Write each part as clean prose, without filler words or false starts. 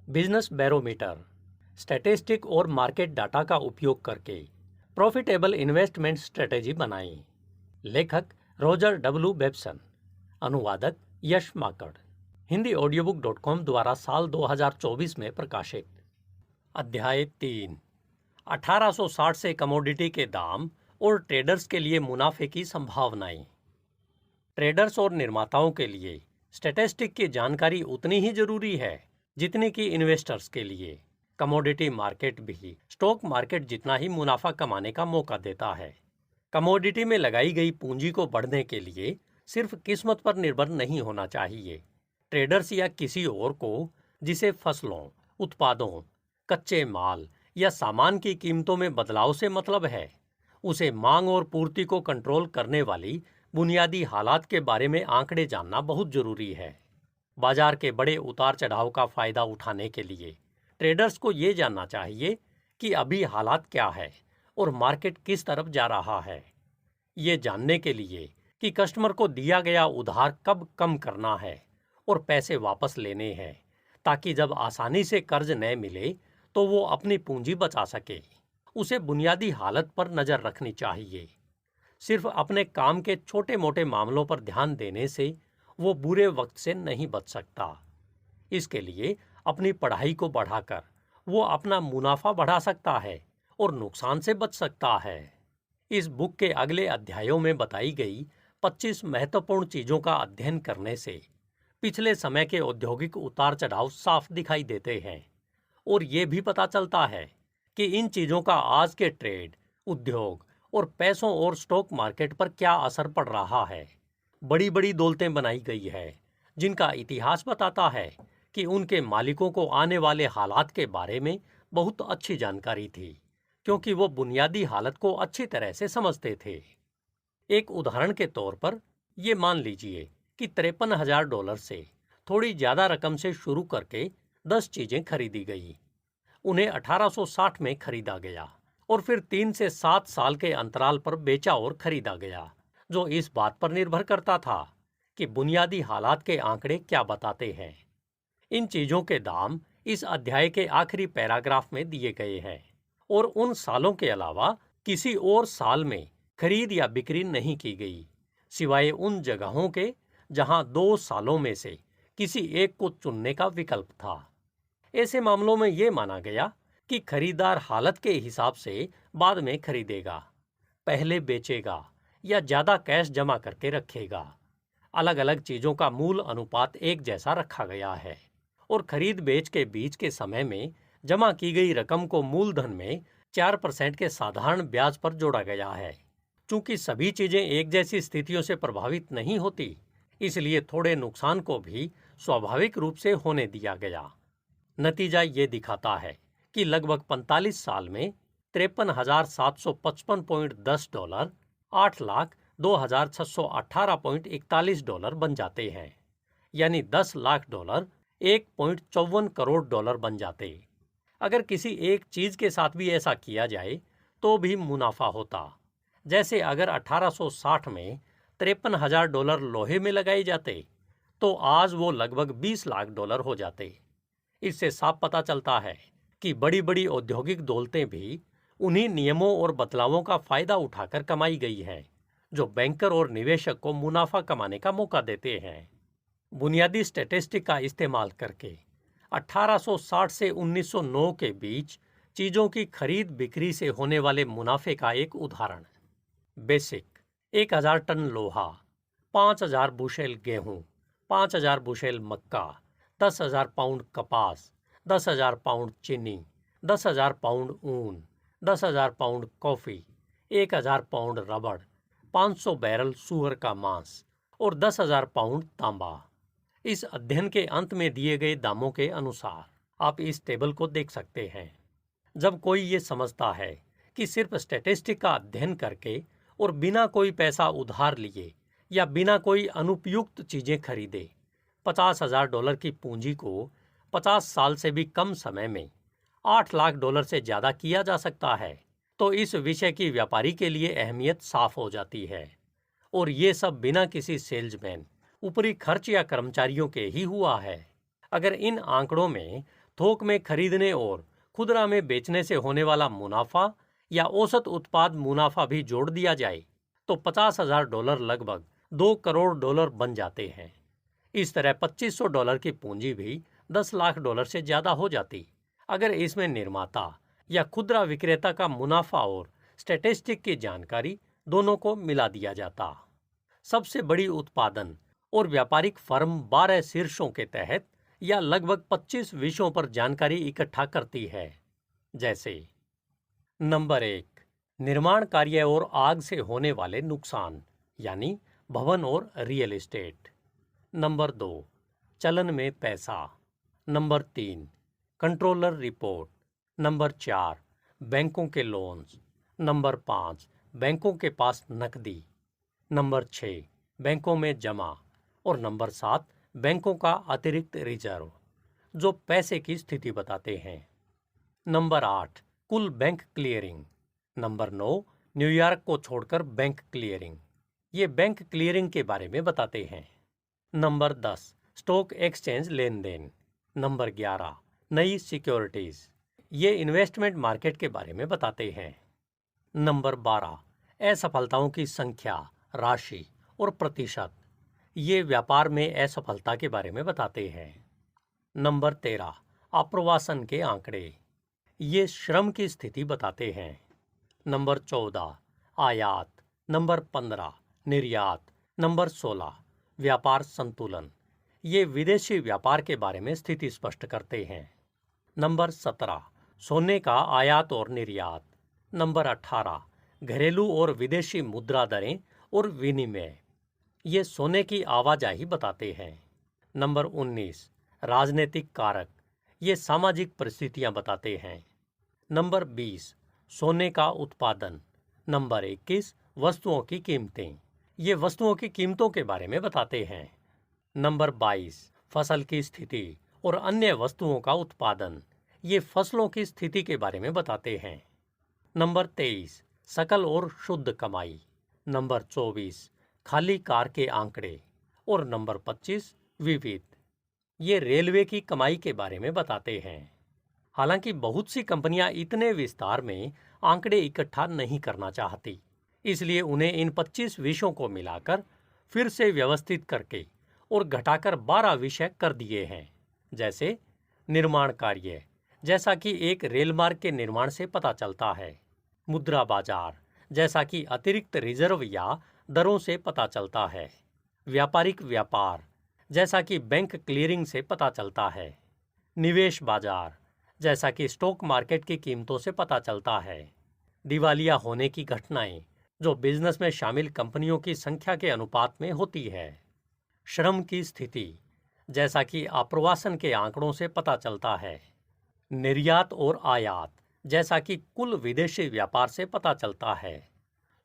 Business barometer statistic और market data का उपयोग करके प्रॉफिटेबल इन्वेस्टमेंट स्ट्रेटेजी बनाई। लेखक रॉजर डब्ल्यू बेब्सन, अनुवादक यश माकड़, हिंदी audiobook.com द्वारा साल 2024 में प्रकाशित। अध्याय 3, 1860 से कमोडिटी के दाम और ट्रेडर्स के लिए मुनाफे की संभावनाएं। ट्रेडर्स और निर्माताओं के लिए स्टैटिस्टिक की जानकारी उतनी ही जरूरी है जितनी कि इन्वेस्टर्स के लिए। कमोडिटी मार्केट भी स्टॉक मार्केट जितना ही मुनाफा कमाने का मौका देता है। कमोडिटी में लगाई गई पूंजी को बढ़ने के लिए सिर्फ किस्मत पर निर्भर नहीं होना चाहिए। ट्रेडर्स या किसी और को जिसे फसलों, उत्पादों, कच्चे माल या सामान की कीमतों में बदलाव से मतलब है, उसे मांग और पूर्ति को कंट्रोल करने वाली बुनियादी हालात के बारे में आंकड़े जानना बहुत जरूरी है। बाजार के बड़े उतार चढ़ाव का फायदा उठाने के लिए ट्रेडर्स को ये जानना चाहिए कि अभी हालात क्या है और मार्केट किस तरफ जा रहा है। ये जानने के लिए कि कस्टमर को दिया गया उधार कब कम करना है और पैसे वापस लेने हैं, ताकि जब आसानी से कर्ज न मिले तो वो अपनी पूंजी बचा सके। उसे बुनियादी हालत पर नजर रखनी चाहिए। सिर्फ अपने काम के छोटे मोटे मामलों पर ध्यान देने से वो बुरे वक्त से नहीं बच सकता। इसके लिए अपनी पढ़ाई को बढ़ाकर वो अपना मुनाफा बढ़ा सकता है और नुकसान से बच सकता है। इस बुक के अगले अध्यायों में बताई गई 25 महत्वपूर्ण चीजों का अध्ययन करने से पिछले समय के औद्योगिक उतार चढ़ाव साफ दिखाई देते हैं और ये भी पता चलता है कि इन चीजों का आज के ट्रेड, उद्योग और पैसों और स्टॉक मार्केट पर क्या असर पड़ रहा है। बड़ी बड़ी दौलतें बनाई गई है जिनका इतिहास बताता है कि उनके मालिकों को आने वाले हालात के बारे में बहुत अच्छी जानकारी थी, क्योंकि वो बुनियादी हालत को अच्छी तरह से समझते थे। एक उदाहरण के तौर पर ये मान लीजिए कि $53,000 से थोड़ी ज्यादा रकम से शुरू करके 10 चीजें खरीदी गई। उन्हें 1860 में खरीदा गया और फिर 3 से 7 साल के अंतराल पर बेचा और खरीदा गया, जो इस बात पर निर्भर करता था कि बुनियादी हालात के आंकड़े क्या बताते हैं। इन चीजों के दाम इस अध्याय के आखिरी पैराग्राफ में दिए गए हैं और उन सालों के अलावा किसी और साल में खरीद या बिक्री नहीं की गई, सिवाय उन जगहों के जहां 2 सालों में से किसी एक को चुनने का विकल्प था। ऐसे मामलों में यह माना गया कि खरीदार हालत के हिसाब से बाद में खरीदेगा, पहले बेचेगा या ज्यादा कैश जमा करके रखेगा। अलग अलग चीजों का मूल अनुपात एक जैसा रखा गया है और खरीद बेच के बीच के समय में जमा की गई रकम को मूलधन में 4% के साधारण ब्याज पर जोड़ा गया है। चूंकि सभी चीजें एक जैसी स्थितियों से प्रभावित नहीं होती, इसलिए थोड़े नुकसान को भी स्वाभाविक रूप से होने दिया गया। नतीजा ये दिखाता है कि लगभग 45 साल में $53,755.10 $8,02,618.41 बन जाते हैं, यानी $10 लाख $1.54 करोड़ बन जाते। अगर किसी एक चीज के साथ भी ऐसा किया जाए तो भी मुनाफा होता। जैसे अगर 1860 में $53,000 लोहे में लगाए जाते तो आज वो लगभग $20 लाख हो जाते। इससे साफ पता चलता है कि बड़ी बड़ी औद्योगिक दौलतें भी उन्हीं नियमों और बदलावों का फायदा उठाकर कमाई गई है जो बैंकर और निवेशक को मुनाफा कमाने का मौका देते हैं। बुनियादी स्टैटिस्टिक का इस्तेमाल करके 1860 से 1909 के बीच चीजों की खरीद बिक्री से होने वाले मुनाफे का एक उदाहरण। बेसिक 1000 टन लोहा, 5000 बुशेल गेहूं, 5000 बुशेल मक्का, 10,000 पाउंड कपास, 10,000 पाउंड चीनी, 10,000 पाउंड ऊन, 10,000 पाउंड कॉफी, 1,000 पाउंड रबड़, 500 बैरल सूअर का मांस और 10,000 पाउंड तांबा। इस अध्ययन के अंत में दिए गए दामों के अनुसार आप इस टेबल को देख सकते हैं। जब कोई ये समझता है कि सिर्फ स्टैटिस्टिक का अध्ययन करके और बिना कोई पैसा उधार लिए या बिना कोई अनुपयुक्त चीजें खरीदे $50,000 की पूंजी को 50 साल से भी कम समय में $8 लाख से ज्यादा किया जा सकता है, तो इस विषय की व्यापारी के लिए अहमियत साफ हो जाती है। और ये सब बिना किसी सेल्समैन, ऊपरी खर्च या कर्मचारियों के ही हुआ है। अगर इन आंकड़ों में थोक में खरीदने और खुदरा में बेचने से होने वाला मुनाफा या औसत उत्पाद मुनाफा भी जोड़ दिया जाए तो $50,000 लगभग $2 करोड़ बन जाते हैं। इस तरह $2,500 की पूंजी भी $10 लाख से ज्यादा हो जाती अगर इसमें निर्माता या खुदरा विक्रेता का मुनाफा और स्टैटिस्टिक की जानकारी दोनों को मिला दिया जाता। सबसे बड़ी उत्पादन और व्यापारिक फर्म 12 शीर्षों के तहत या लगभग 25 विषयों पर जानकारी इकट्ठा करती है, जैसे नंबर 1, निर्माण कार्य और आग से होने वाले नुकसान यानी भवन और रियल एस्टेट। नंबर 2, चलन में पैसा। Number 3, controller report. नंबर 4, बैंकों के लोन्स। नंबर 5, बैंकों के पास नकदी। नंबर 6, बैंकों में जमा। और नंबर 7, बैंकों का अतिरिक्त रिजर्व जो पैसे की स्थिति बताते हैं। नंबर 8, कुल बैंक क्लियरिंग। नंबर 9, न्यूयॉर्क को छोड़कर बैंक क्लियरिंग। ये बैंक क्लियरिंग के बारे में बताते हैं। नंबर 10, स्टॉक एक्सचेंज लेन देन। नंबर 11, नई सिक्योरिटीज। ये इन्वेस्टमेंट मार्केट के बारे में बताते हैं। नंबर 12, असफलताओं की संख्या, राशि और प्रतिशत। ये व्यापार में असफलता के बारे में बताते हैं। नंबर 13, आप्रवासन के आंकड़े। ये श्रम की स्थिति बताते हैं। नंबर 14, आयात। नंबर 15, निर्यात। नंबर 16, व्यापार संतुलन। ये विदेशी व्यापार के बारे में स्थिति स्पष्ट करते हैं। नंबर 17, सोने का आयात और निर्यात। नंबर 18, घरेलू और विदेशी मुद्रा दरें और विनिमय। ये सोने की आवाजाही बताते हैं। नंबर 19, राजनीतिक कारक। ये सामाजिक परिस्थितियां बताते हैं। नंबर 20, सोने का उत्पादन। नंबर 21, वस्तुओं की कीमतें। ये वस्तुओं की कीमतों के बारे में बताते हैं। नंबर 22, फसल की स्थिति और अन्य वस्तुओं का उत्पादन। ये फसलों की स्थिति के बारे में बताते हैं। नंबर 23, सकल और शुद्ध कमाई। नंबर 24, खाली कार के आंकड़े। और नंबर 25, विविध। ये रेलवे की कमाई के बारे में बताते हैं। हालांकि बहुत सी कंपनियां इतने विस्तार में आंकड़े इकट्ठा नहीं करना चाहती, इसलिए उन्हें इन 25 विषयों को मिलाकर फिर से व्यवस्थित करके और घटाकर 12 विषय कर दिए हैं, जैसे निर्माण कार्य, जैसा कि एक रेलमार्ग के निर्माण से पता चलता है। मुद्रा बाजार, जैसा कि अतिरिक्त रिजर्व या दरों से पता चलता है। व्यापारिक व्यापार, जैसा कि बैंक क्लियरिंग से पता चलता है। निवेश बाजार, जैसा कि स्टॉक मार्केट की कीमतों से पता चलता है। दिवालिया होने की घटनाएं, जो बिजनेस में शामिल कंपनियों की संख्या के अनुपात में होती है। श्रम की स्थिति, जैसा कि आप्रवासन के आंकड़ों से पता चलता है। निर्यात और आयात, जैसा कि कुल विदेशी व्यापार से पता चलता है।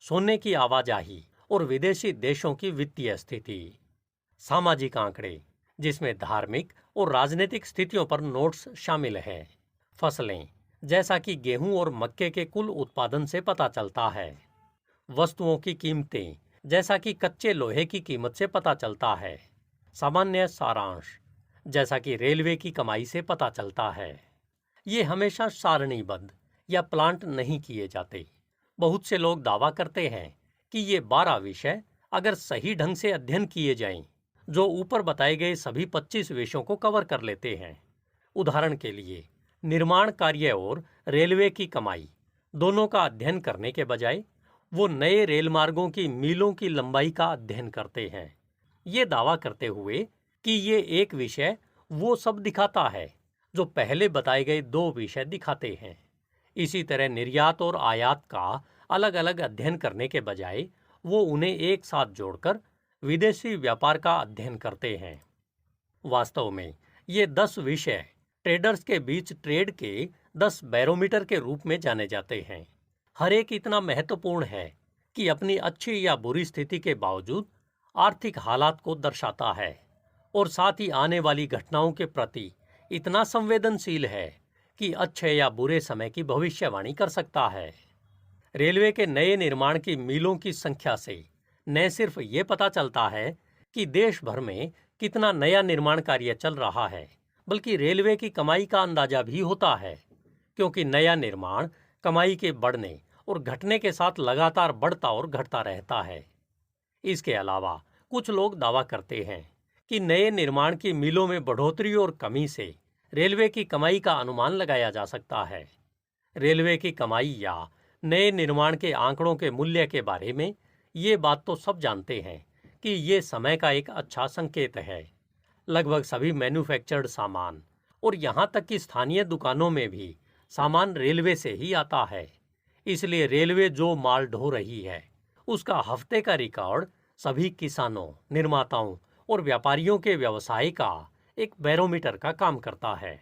सोने की आवाजाही और विदेशी देशों की वित्तीय स्थिति। सामाजिक आंकड़े, जिसमें धार्मिक और राजनीतिक स्थितियों पर नोट्स शामिल है। फसलें, जैसा कि गेहूं और मक्के के कुल उत्पादन से पता चलता है। वस्तुओं की कीमतें, जैसा कि कच्चे लोहे की कीमत से पता चलता है। सामान्य सारांश, जैसा कि रेलवे की कमाई से पता चलता है। ये हमेशा सारणीबद्ध या प्लांट नहीं किए जाते। बहुत से लोग दावा करते हैं कि ये 12 विषय अगर सही ढंग से अध्ययन किए जाएं, जो ऊपर बताए गए सभी 25 विषयों को कवर कर लेते हैं। उदाहरण के लिए, निर्माण कार्य और रेलवे की कमाई दोनों का अध्ययन करने के बजाय वो नए रेल मार्गों की मीलों की लंबाई का अध्ययन करते हैं, ये दावा करते हुए कि ये एक विषय वो सब दिखाता है जो पहले बताए गए 2 विषय दिखाते हैं। इसी तरह निर्यात और आयात का अलग अलग अध्ययन करने के बजाय वो उन्हें एक साथ जोड़कर विदेशी व्यापार का अध्ययन करते हैं। वास्तव में ये 10 विषय ट्रेडर्स के बीच ट्रेड के 10 बैरोमीटर के रूप में जाने जाते हैं। हर एक इतना महत्वपूर्ण है कि अपनी अच्छी या बुरी स्थिति के बावजूद आर्थिक हालात को दर्शाता है और साथ ही आने वाली घटनाओं के प्रति इतना संवेदनशील है कि अच्छे या बुरे समय की भविष्यवाणी कर सकता है। रेलवे के नए निर्माण की मीलों की संख्या से न सिर्फ ये पता चलता है कि देश भर में कितना नया निर्माण कार्य चल रहा है, बल्कि रेलवे की कमाई का अंदाजा भी होता है, क्योंकि नया निर्माण कमाई के बढ़ने और घटने के साथ लगातार बढ़ता और घटता रहता है। इसके अलावा कुछ लोग दावा करते हैं कि नए निर्माण की मिलों में बढ़ोतरी और कमी से रेलवे की कमाई का अनुमान लगाया जा सकता है। रेलवे की कमाई या नए निर्माण के आंकड़ों के मूल्य के बारे में ये बात तो सब जानते हैं कि ये समय का एक अच्छा संकेत है। लगभग सभी मैन्युफैक्चर्ड सामान और यहाँ तक कि स्थानीय दुकानों में भी सामान रेलवे से ही आता है। इसलिए रेलवे जो माल ढो रही है उसका हफ्ते का रिकॉर्ड सभी किसानों, निर्माताओं और व्यापारियों के व्यवसाय का एक बैरोमीटर का काम करता है।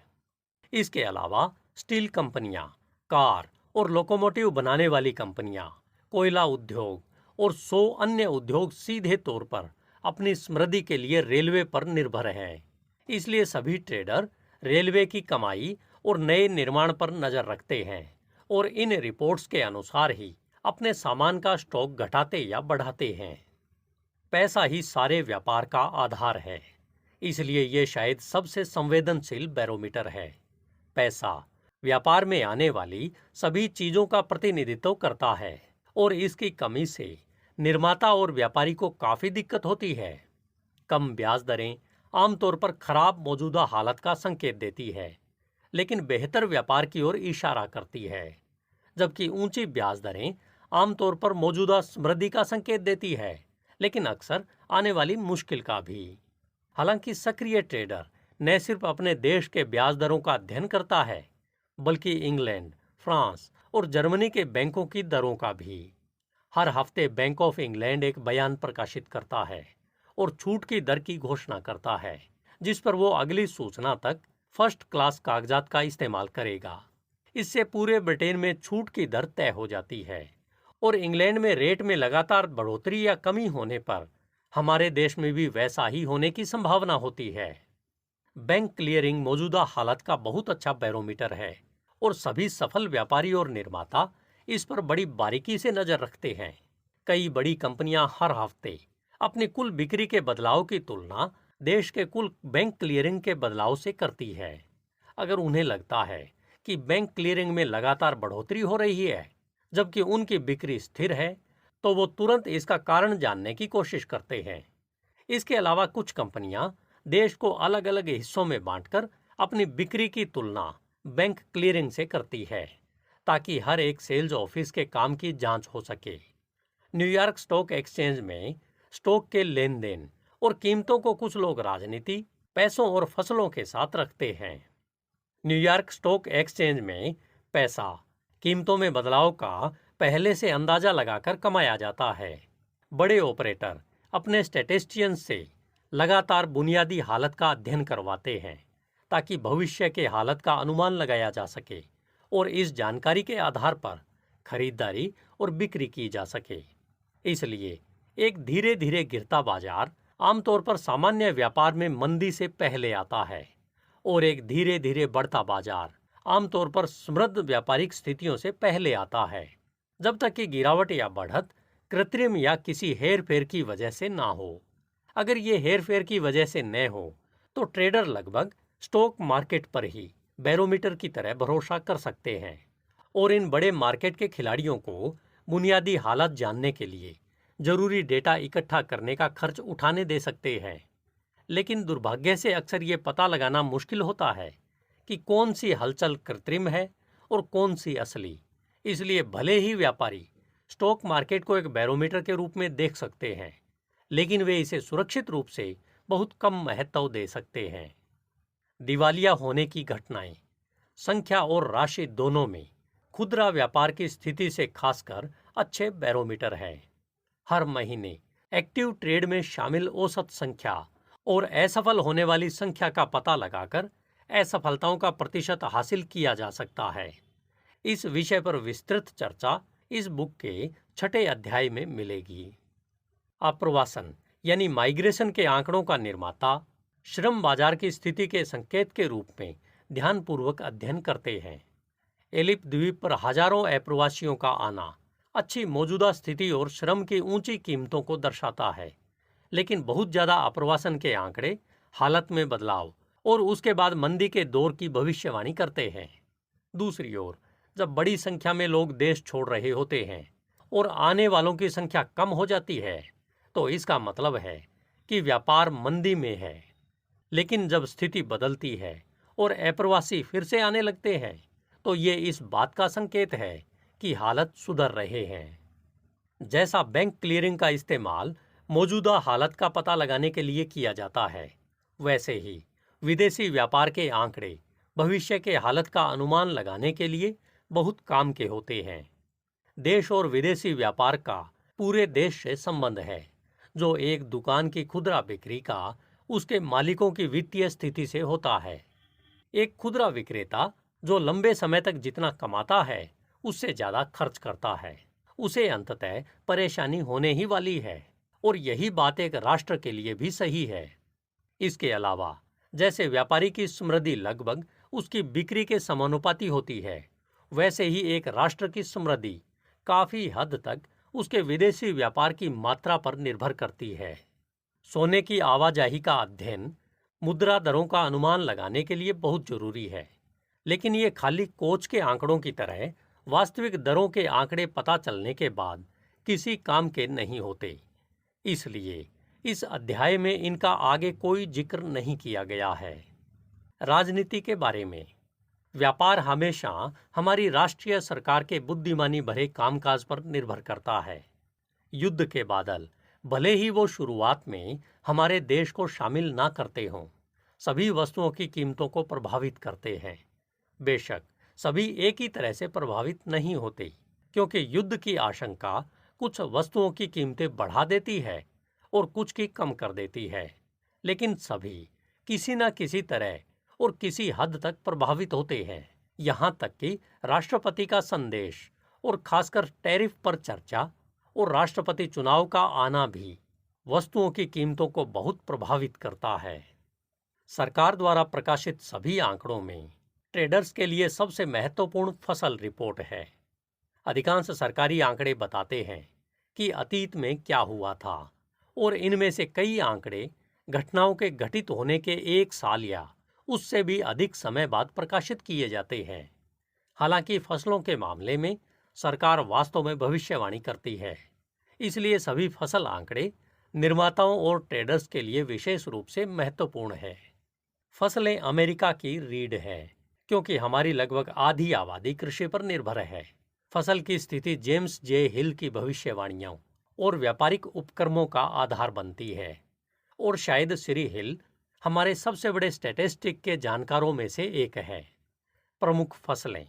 इसके अलावा स्टील कंपनियां, कार और लोकोमोटिव बनाने वाली कंपनियां, कोयला उद्योग और 100 अन्य उद्योग सीधे तौर पर अपनी समृद्धि के लिए रेलवे पर निर्भर हैं। इसलिए सभी ट्रेडर रेलवे की कमाई और नए निर्माण पर नजर रखते हैं और इन रिपोर्ट्स के अनुसार ही अपने सामान का स्टॉक घटाते या बढ़ाते हैं। पैसा ही सारे व्यापार का आधार है, इसलिए ये शायद सबसे संवेदनशील बैरोमीटर है। पैसा व्यापार में आने वाली सभी चीजों का प्रतिनिधित्व करता है और इसकी कमी से निर्माता और व्यापारी को काफी दिक्कत होती है। कम ब्याज दरें आमतौर पर खराब मौजूदा हालत का संकेत देती है, लेकिन बेहतर व्यापार की ओर इशारा करती है, जबकि ऊंची ब्याज दरें आमतौर पर मौजूदा समृद्धि का संकेत देती है, लेकिन अक्सर आने वाली मुश्किल का भी। हालांकि सक्रिय ट्रेडर न सिर्फ अपने देश के ब्याज दरों का अध्ययन करता है, बल्कि इंग्लैंड, फ्रांस और जर्मनी के बैंकों की दरों का भी। हर हफ्ते बैंक ऑफ इंग्लैंड एक बयान प्रकाशित करता है और छूट की दर की घोषणा करता है, जिस पर वो अगली सूचना तक फर्स्ट क्लास कागजात का इस्तेमाल करेगा। इससे पूरे ब्रिटेन में छूट की दर तय हो जाती है और इंग्लैंड में रेट में लगातार बढ़ोतरी या कमी होने पर हमारे देश में भी वैसा ही होने की संभावना होती है। बैंक क्लियरिंग मौजूदा हालत का बहुत अच्छा बैरोमीटर है और सभी सफल व्यापारी और निर्माता इस पर बड़ी बारीकी से नजर रखते हैं। कई बड़ी कंपनियां हर हफ्ते अपनी कुल बिक्री के बदलाव की तुलना देश के कुल बैंक क्लियरिंग के बदलाव से करती है। अगर उन्हें लगता है कि बैंक क्लियरिंग में लगातार बढ़ोतरी हो रही है जबकि उनकी बिक्री स्थिर है, तो वो तुरंत इसका कारण जानने की कोशिश करते हैं। इसके अलावा कुछ कंपनियां देश को अलग अलग हिस्सों में बांटकर अपनी बिक्री की तुलना बैंक क्लियरिंग से करती है, ताकि हर एक सेल्स ऑफिस के काम की जांच हो सके। न्यूयॉर्क स्टॉक एक्सचेंज में स्टॉक के लेन देन और कीमतों को कुछ लोग राजनीति, पैसों और फसलों के साथ रखते हैं। न्यूयॉर्क स्टॉक एक्सचेंज में पैसा कीमतों में बदलाव का पहले से अंदाजा लगाकर कमाया जाता है। बड़े ऑपरेटर अपने स्टैटिस्टिशियंस से लगातार बुनियादी हालत का अध्ययन करवाते हैं ताकि भविष्य के हालत का अनुमान लगाया जा सके और इस जानकारी के आधार पर खरीदारी और बिक्री की जा सके। इसलिए एक धीरे धीरे गिरता बाजार आमतौर पर सामान्य व्यापार में मंदी से पहले आता है और एक धीरे धीरे बढ़ता बाजार आमतौर पर समृद्ध व्यापारिक स्थितियों से पहले आता है, जब तक कि गिरावट या बढ़त कृत्रिम या किसी हेर फेर की वजह से ना हो। अगर ये हेर फेर की वजह से न हो तो ट्रेडर लगभग स्टॉक मार्केट पर ही बैरोमीटर की तरह भरोसा कर सकते हैं और इन बड़े मार्केट के खिलाड़ियों को बुनियादी हालत जानने के लिए जरूरी डेटा इकट्ठा करने का खर्च उठाने दे सकते हैं। लेकिन दुर्भाग्य से अक्सर ये पता लगाना मुश्किल होता है कि कौन सी हलचल कृत्रिम है और कौन सी असली। इसलिए भले ही व्यापारी स्टॉक मार्केट को एक बैरोमीटर के रूप में देख सकते हैं, लेकिन वे इसे सुरक्षित रूप से बहुत कम महत्व दे सकते हैं। दिवालिया होने की घटनाएं संख्या और राशि दोनों में खुदरा व्यापार की स्थिति से खासकर अच्छे बैरोमीटर है। हर महीने एक्टिव ट्रेड में शामिल औसत संख्या और असफल होने वाली संख्या का पता लगाकर असफलताओं का प्रतिशत हासिल किया जा सकता है। इस विषय पर विस्तृत चर्चा इस बुक के 6ठे अध्याय में मिलेगी। आप्रवासन यानी माइग्रेशन के आंकड़ों का निर्माता श्रम बाजार की स्थिति के संकेत के रूप में ध्यानपूर्वक अध्ययन करते हैं। एलिप द्वीप पर हजारों अप्रवासियों का आना अच्छी मौजूदा स्थिति और श्रम की ऊंची कीमतों को दर्शाता है, लेकिन बहुत ज्यादा आप्रवासन के आंकड़े हालत में बदलाव और उसके बाद मंदी के दौर की भविष्यवाणी करते हैं। दूसरी ओर जब बड़ी संख्या में लोग देश छोड़ रहे होते हैं और आने वालों की संख्या कम हो जाती है, तो इसका मतलब है कि व्यापार मंदी में है। लेकिन जब स्थिति बदलती है और अप्रवासी फिर से आने लगते हैं, तो ये इस बात का संकेत है कि हालत सुधर रहे हैं। जैसा बैंक क्लियरिंग का इस्तेमाल मौजूदा हालत का पता लगाने के लिए किया जाता है, वैसे ही विदेशी व्यापार के आंकड़े भविष्य के हालत का अनुमान लगाने के लिए बहुत काम के होते हैं। देश और विदेशी व्यापार का पूरे देश से संबंध है, जो एक दुकान की खुदरा बिक्री का उसके मालिकों की वित्तीय स्थिति से होता है। एक खुदरा विक्रेता जो लंबे समय तक जितना कमाता है उससे ज्यादा खर्च करता है, उसे अंततः परेशानी होने ही वाली है, और यही बात एक राष्ट्र के लिए भी सही है। इसके अलावा जैसे व्यापारी की समृद्धि लगभग उसकी बिक्री के समानुपाती होती है, वैसे ही एक राष्ट्र की समृद्धि काफी हद तक उसके विदेशी व्यापार की मात्रा पर निर्भर करती है। सोने की आवाजाही का अध्ययन मुद्रा दरों का अनुमान लगाने के लिए बहुत जरूरी है, लेकिन ये खाली कोच के आंकड़ों की तरह वास्तविक दरों के आंकड़े पता चलने के बाद किसी काम के नहीं होते। इसलिए इस अध्याय में इनका आगे कोई जिक्र नहीं किया गया है। राजनीति के बारे में व्यापार हमेशा हमारी राष्ट्रीय सरकार के बुद्धिमानी भरे कामकाज पर निर्भर करता है। युद्ध के बादल भले ही वो शुरुआत में हमारे देश को शामिल ना करते हों, सभी वस्तुओं की कीमतों को प्रभावित करते हैं। बेशक सभी एक ही तरह से प्रभावित नहीं होते, क्योंकि युद्ध की आशंका कुछ वस्तुओं की कीमतें बढ़ा देती है और कुछ की कम कर देती है, लेकिन सभी किसी न किसी तरह और किसी हद तक प्रभावित होते हैं। यहाँ तक कि राष्ट्रपति का संदेश और खासकर टैरिफ पर चर्चा और राष्ट्रपति चुनाव का आना भी वस्तुओं की कीमतों को बहुत प्रभावित करता है। सरकार द्वारा प्रकाशित सभी आंकड़ों में ट्रेडर्स के लिए सबसे महत्वपूर्ण फसल रिपोर्ट है। अधिकांश सरकारी आंकड़े बताते हैं कि अतीत में क्या हुआ था, और इनमें से कई आंकड़े घटनाओं के घटित होने के 1 साल या उससे भी अधिक समय बाद प्रकाशित किए जाते हैं। हालांकि फसलों के मामले में सरकार वास्तव में भविष्यवाणी करती है, इसलिए सभी फसल आंकड़े निर्माताओं और ट्रेडर्स के लिए विशेष रूप से महत्वपूर्ण है। फसलें अमेरिका की रीढ़ है, क्योंकि हमारी लगभग आधी आबादी कृषि पर निर्भर है। फसल की स्थिति जेम्स जे हिल की भविष्यवाणियों और व्यापारिक उपक्रमों का आधार बनती है, और शायद श्री हिल हमारे सबसे बड़े स्टैटिस्टिक के जानकारों में से एक है। प्रमुख फसलें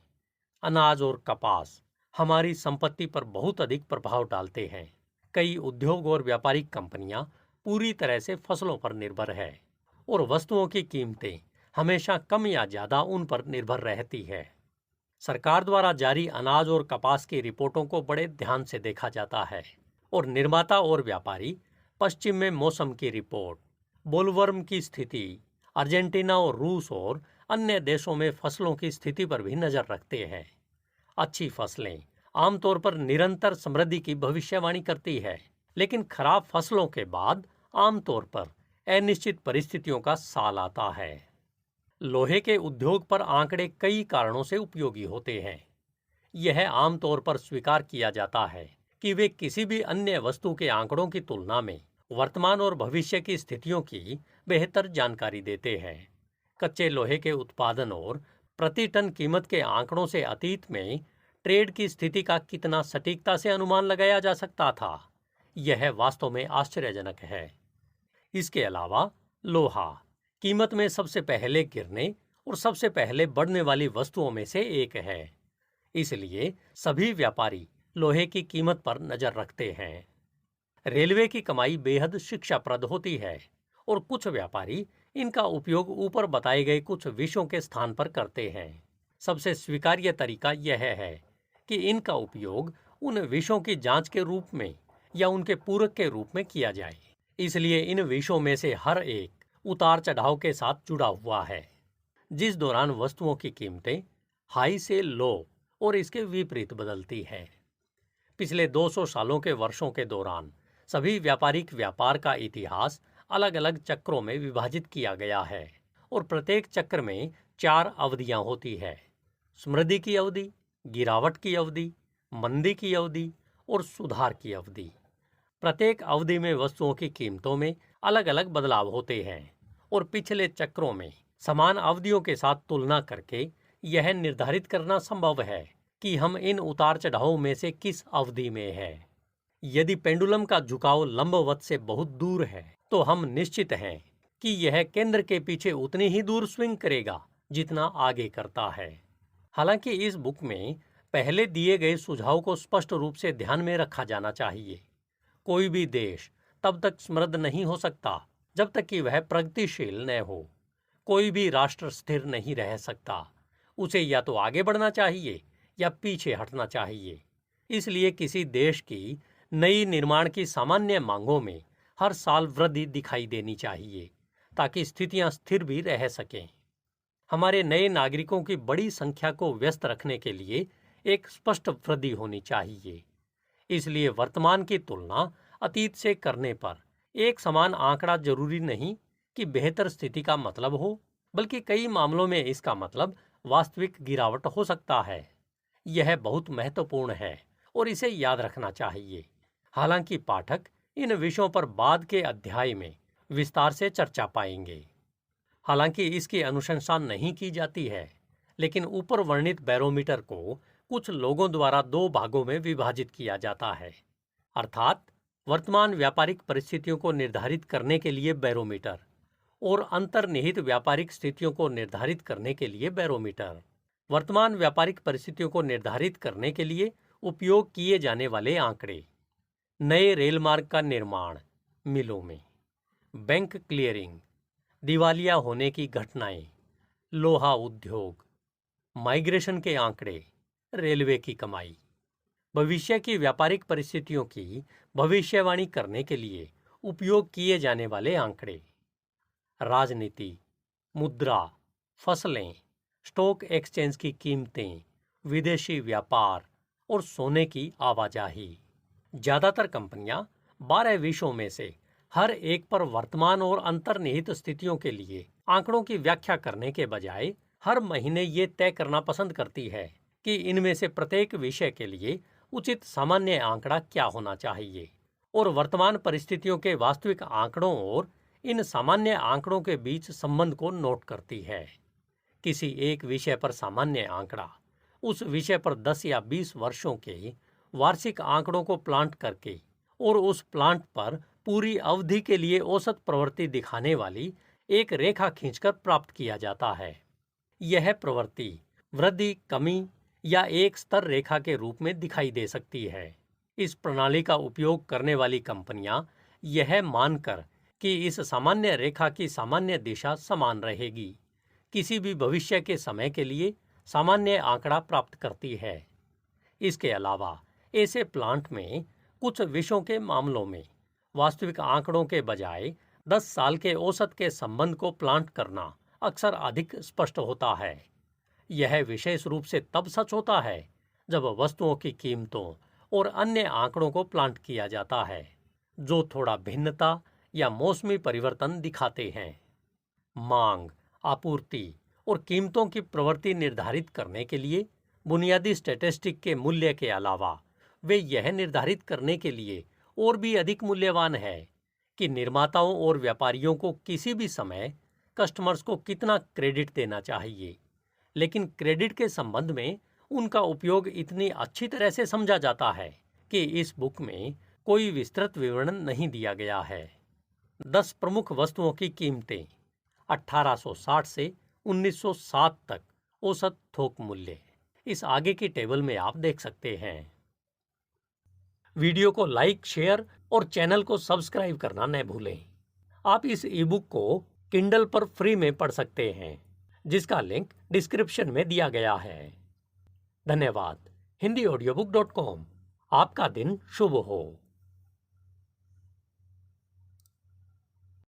अनाज और कपास हमारी संपत्ति पर बहुत अधिक प्रभाव डालते हैं। कई उद्योग और व्यापारिक कंपनियां पूरी तरह से फसलों पर निर्भर है, और वस्तुओं की कीमतें हमेशा कम या ज्यादा उन पर निर्भर रहती है। सरकार द्वारा जारी अनाज और कपास की रिपोर्टों को बड़े ध्यान से देखा जाता है, और निर्माता और व्यापारी पश्चिम में मौसम की रिपोर्ट, बोलवर्म की स्थिति, अर्जेंटीना और रूस और अन्य देशों में फसलों की स्थिति पर भी नजर रखते हैं। अच्छी फसलें आमतौर पर निरंतर समृद्धि की भविष्यवाणी करती है, लेकिन खराब फसलों के बाद आमतौर पर अनिश्चित परिस्थितियों का साल आता है। लोहे के उद्योग पर आंकड़े कई कारणों से उपयोगी होते हैं। यह आमतौर पर स्वीकार किया जाता है कि वे किसी भी अन्य वस्तु के आंकड़ों की तुलना में वर्तमान और भविष्य की स्थितियों की बेहतर जानकारी देते हैं। कच्चे लोहे के उत्पादन और प्रति टन कीमत के आंकड़ों से अतीत में ट्रेड की स्थिति का कितना सटीकता से अनुमान लगाया जा सकता था, यह वास्तव में आश्चर्यजनक है। इसके अलावा लोहा कीमत में सबसे पहले गिरने और सबसे पहले बढ़ने वाली वस्तुओं में से एक है, इसलिए सभी व्यापारी लोहे की कीमत पर नजर रखते हैं। रेलवे की कमाई बेहद शिक्षाप्रद होती है, और कुछ व्यापारी इनका उपयोग ऊपर बताए गए कुछ विषयों के स्थान पर करते हैं। सबसे स्वीकार्य तरीका यह है कि इनका उपयोग उन विषयों की जांच के रूप में या उनके पूरक के रूप में किया जाए। इसलिए इन विषयों में से हर एक उतार चढ़ाव के साथ जुड़ा हुआ है, जिस दौरान वस्तुओं की कीमतें हाई से लो और इसके विपरीत बदलती है। पिछले 200 सालों के वर्षों के दौरान सभी व्यापारिक व्यापार का इतिहास अलग अलग चक्रों में विभाजित किया गया है, और प्रत्येक चक्र में 4 अवधियां होती है। समृद्धि की अवधि, गिरावट की अवधि, मंदी की अवधि और सुधार की अवधि। प्रत्येक अवधि में वस्तुओं की कीमतों में अलग अलग बदलाव होते हैं और पिछले चक्रों में समान अवधियों के साथ तुलना करके यह निर्धारित करना संभव है कि हम इन उतार चढ़ावों में से किस अवधि में है। यदि पेंडुलम का झुकाव लंबवत से बहुत दूर है तो हम निश्चित हैं कि यह केंद्र के पीछे उतनी ही दूर स्विंग करेगा जितना आगे करता है। हालांकि इस बुक में पहले दिए गए सुझाव को स्पष्ट रूप से ध्यान में रखा जाना चाहिए। कोई भी देश तब तक समृद्ध नहीं हो सकता जब तक कि वह प्रगतिशील न हो। कोई भी राष्ट्र स्थिर नहीं रह सकता। उसे या तो आगे बढ़ना चाहिए या पीछे हटना चाहिए। इसलिए किसी देश की नई निर्माण की सामान्य मांगों में हर साल वृद्धि दिखाई देनी चाहिए ताकि स्थितियां स्थिर भी रह सकें। हमारे नए नागरिकों की बड़ी संख्या को व्यस्त रखने के लिए एक स्पष्ट वृद्धि होनी चाहिए। इसलिए वर्तमान की तुलना अतीत से करने पर एक समान आंकड़ा जरूरी नहीं कि बेहतर स्थिति का मतलब हो, बल्कि कई मामलों में इसका मतलब वास्तविक गिरावट हो सकता है। यह बहुत महत्वपूर्ण है और इसे याद रखना चाहिए। हालांकि पाठक इन विषयों पर बाद के अध्याय में विस्तार से चर्चा पाएंगे। हालांकि इसकी अनुशंसा नहीं की जाती है, लेकिन ऊपर वर्णित बैरोमीटर को कुछ लोगों द्वारा 2 भागों में विभाजित किया जाता है, अर्थात वर्तमान व्यापारिक परिस्थितियों को निर्धारित करने के लिए बैरोमीटर और अंतर्निहित व्यापारिक स्थितियों को निर्धारित करने के लिए बैरोमीटर। वर्तमान व्यापारिक परिस्थितियों को निर्धारित करने के लिए उपयोग किए जाने वाले आंकड़े: नए रेल मार्ग का निर्माण मिलों में, बैंक क्लियरिंग, दिवालिया होने की घटनाएं, लोहा उद्योग, माइग्रेशन के आंकड़े, रेलवे की कमाई। भविष्य की व्यापारिक परिस्थितियों की भविष्यवाणी करने के लिए उपयोग किए जाने वाले आंकड़े: राजनीति, मुद्रा, फसलें, स्टॉक एक्सचेंज की कीमतें, विदेशी व्यापार और सोने की आवाजाही। ज्यादातर कंपनियां 12 विषयों में से हर एक पर वर्तमान और अंतर्निहित स्थितियों के लिए आंकड़ों की व्याख्या करने के बजाय हर महीने ये तय करना पसंद करती है कि इनमें से प्रत्येक विषय के लिए उचित सामान्य आंकड़ा क्या होना चाहिए और वर्तमान परिस्थितियों के वास्तविक आंकड़ों और इन सामान्य आंकड़ों के बीच संबंध को नोट करती है। किसी एक विषय पर सामान्य आंकड़ा उस विषय पर 10 या 20 वर्षों के वार्षिक आंकड़ों को प्लांट करके और उस प्लांट पर पूरी अवधि के लिए औसत प्रवृत्ति दिखाने वाली एक रेखा खींचकर प्राप्त किया जाता है। यह प्रवृत्ति वृद्धि, कमी या एक स्तर रेखा के रूप में दिखाई दे सकती है। इस प्रणाली का उपयोग करने वाली कंपनियां यह मानकर कि इस सामान्य रेखा की सामान्य दिशा समान रहेगी, किसी भी भविष्य के समय के लिए सामान्य आंकड़ा प्राप्त करती है। इसके अलावा ऐसे प्लांट में कुछ विषयों के मामलों में वास्तविक आंकड़ों के बजाय 10 साल के औसत के संबंध को प्लांट करना अक्सर अधिक स्पष्ट होता है। यह विशेष रूप से तब सच होता है जब वस्तुओं की कीमतों और अन्य आंकड़ों को प्लांट किया जाता है जो थोड़ा भिन्नता या मौसमी परिवर्तन दिखाते हैं। मांग, आपूर्ति और कीमतों की प्रवृत्ति निर्धारित करने के लिए बुनियादी स्टैटिस्टिक के मूल्य के अलावा वे यह निर्धारित करने के लिए और भी अधिक मूल्यवान है कि निर्माताओं और व्यापारियों को किसी भी समय कस्टमर्स को कितना क्रेडिट देना चाहिए। लेकिन क्रेडिट के संबंध में उनका उपयोग इतनी अच्छी तरह से समझा जाता है कि इस बुक में कोई विस्तृत विवरण नहीं दिया गया है। 10 प्रमुख वस्तुओं की कीमतें 1860 से 1907 तक औसत थोक मूल्य इस आगे की टेबल में आप देख सकते हैं। वीडियो को लाइक, शेयर और चैनल को सब्सक्राइब करना न भूलें। आप इस ईबुक को किंडल पर फ्री में पढ़ सकते हैं, जिसका लिंक डिस्क्रिप्शन में दिया गया है। धन्यवाद। HindiAudiobook.com। आपका दिन शुभ हो।